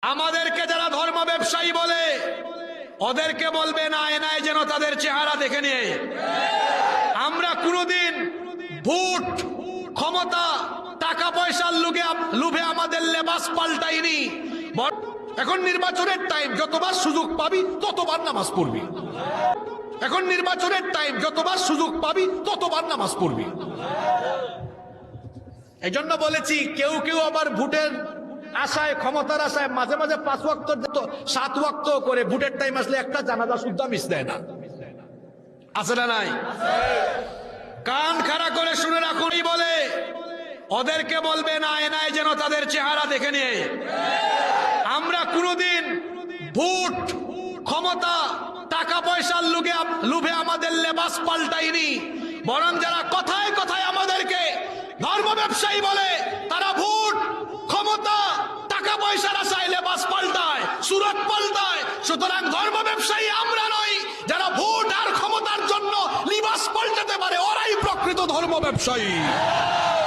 আমাদেরকে যারা ধর্ম ব্যবসায়ী বলে ওদেরকে বলবেন আয়নায় যেন তাদের চেহারা দেখে নিয়ে। আমরা কোনোদিন ভোট, ক্ষমতা, টাকা পয়সার লোভে আমাদের লেবাস পাল্টাইনি। এখন নির্বাচনের টাইম, যতবার সুযোগ পাবি ততবার নামাজ পড়বি। এখন নির্বাচনের টাইম, যতবার সুযোগ পাবি ততবার নামাজ পড়বি। এই জন্য বলেছি, কেউ কেউ আবার ভোটের আশায়, ক্ষমতার আশায় মাঝে মাঝে 5 ওয়াক্ত 7 ওয়াক্ত করে ভোটের টাইম আসলে একটা জানাজা শুদ্ধ মিস দেয় না। আছে না নাই? কান খাড়া করে শুনে রাখুন। বলে ওদেরকে বলবেন আয়নায় যেন তাদের চেহারা দেখে নিয়ে। আমরা কোনোদিন ভোট, ক্ষমতা, টাকা পয়সার লোভে আমাদের লেবাস পাল্টাইনি। বরং যারা কথায় কথায় আমাদেরকে ধর্ম ব্যবসায়ী বলে, তারা ভোট, ক্ষমতা, টাকা পয়সার আশায় লেবাস পাল্টায়, সুরত পাল্টায়। সুতরাং ধর্ম ব্যবসায়ী আমরা নই। যারা ভোট আর ক্ষমতার জন্য লিবাস পাল্টাতে পারে ওরাই প্রকৃত ধর্ম ব্যবসায়ী।